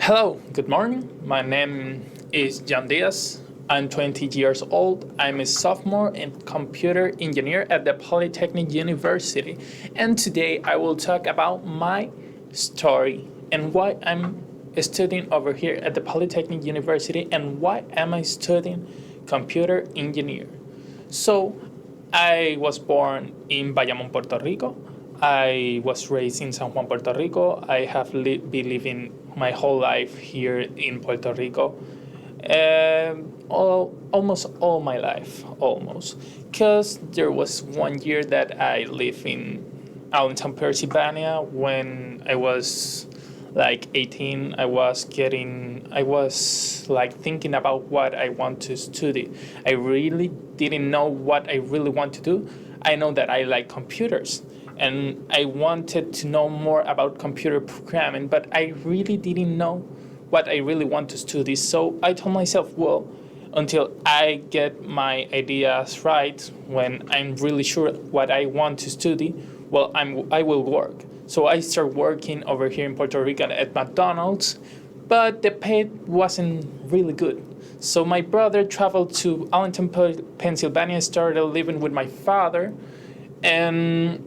Hello, good morning. My name is Jan Diaz. I'm 20 years old. I'm a sophomore and computer engineer at the Polytechnic University. And today I will talk about my story and why I'm studying over here at the Polytechnic University and why am I studying computer engineer. So I was born in Bayamón, Puerto Rico. I was raised in San Juan, Puerto Rico. I have been living my whole life here in Puerto Rico. Almost all my life, almost. Because there was one year that I lived in Allentown, Pennsylvania. When I was like 18, I was like thinking about what I want to study. I really didn't know what I really want to do. I know that I like computers and I wanted to know more about computer programming, but I really didn't know what I really want to study. So I told myself, well, until I get my ideas right, when I'm really sure what I want to study, well, I will work. So I started working over here in Puerto Rico at McDonald's, but the pay wasn't really good. So my brother traveled to Allentown, Pennsylvania, started living with my father, and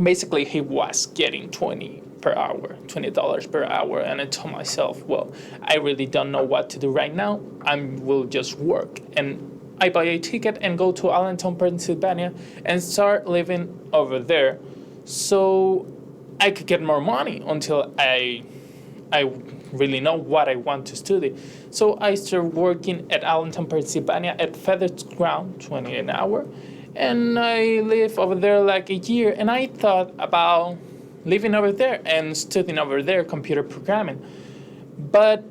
basically he was getting $20 per hour, and I told myself, well, I really don't know what to do right now. I will just work. And I buy a ticket and go to Allentown, Pennsylvania and start living over there so I could get more money until I really know what I want to study. So I started working at Allentown, Pennsylvania at FedEx Ground, $20 an hour. And I lived over there like a year, and I thought about living over there and studying over there computer programming. But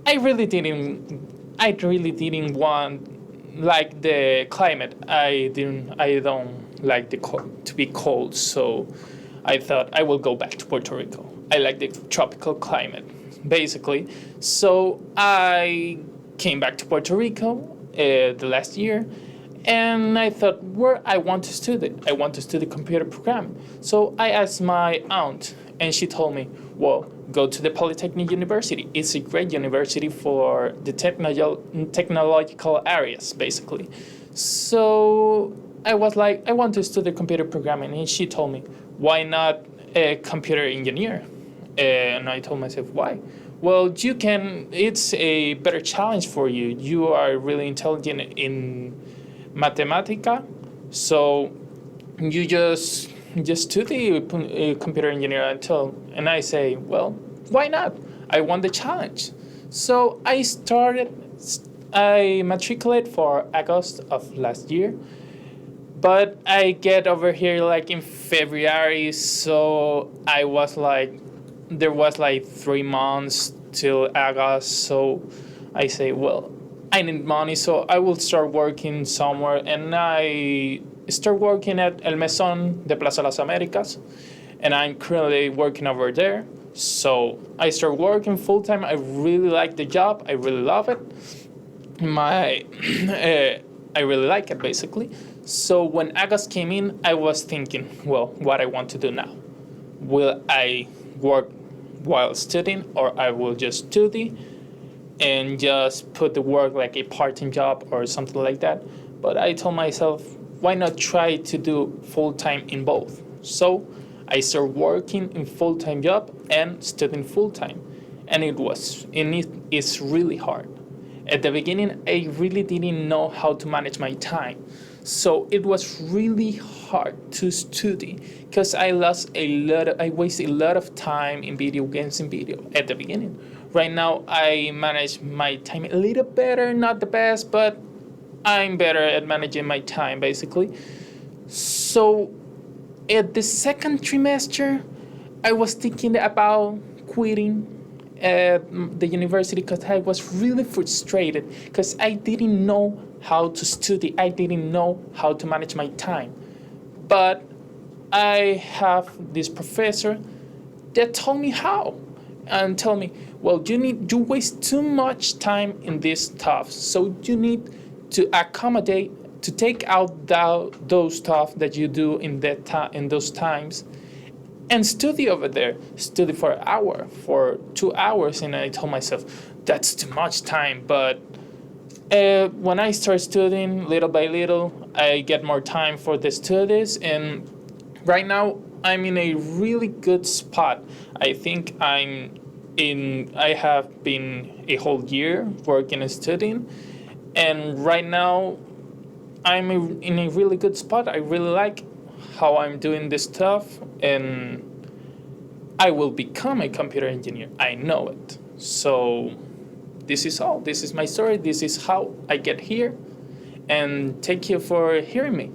I really didn't want like the climate. I don't like to be cold, so I thought I will go back to Puerto Rico. I like the tropical climate, basically. So I came back to Puerto Rico the last year, and I thought, where I want to study? I want to study computer programming. So I asked my aunt, and she told me, well, go to the Polytechnic University. It's a great university for the technological areas, basically. So I was like, I want to study computer programming. And she told me, why not a computer engineer? And I told myself, why? Well, you can, it's a better challenge for you. You are really intelligent in Mathematica, so you just study computer engineer and I say, well, why not? I want the challenge. So I matriculated for August of last year, but I get over here like in February, so there was like 3 months till August, so I say, well, I need money, so I will start working somewhere. And I start working at El Mesón de Plaza Las Américas, and I'm currently working over there. So I start working full time. I really like the job. I really love it. I really like it, basically. So when August came in, I was thinking, well, what I want to do now. Will I work while studying, or I will just study and just put the work like a part-time job or something like that? But I told myself, why not try to do full-time in both? So I started working in full-time job and studying full-time, and it is really hard. At the beginning, I really didn't know how to manage my time, so it was really hard to study because I wasted a lot of time in video games and video at the beginning. Right now, I manage my time a little better, not the best, but I'm better at managing my time, basically. So at the second trimester, I was thinking about quitting the university because I was really frustrated because I didn't know how to study. I didn't know how to manage my time. But I have this professor that told me how and tell me, well, you waste too much time in this stuff, so you need to accommodate, to take out those stuff that you do in those times, and study over there, study for an hour, for 2 hours. And I told myself, that's too much time. But when I start studying little by little, I get more time for the studies. And right now, I'm in a really good spot. I think I have been a whole year working and studying. And right now, in a really good spot. I really like how I'm doing this stuff, and I will become a computer engineer. I know it. So this is all. This is my story. This is how I get here. And thank you for hearing me.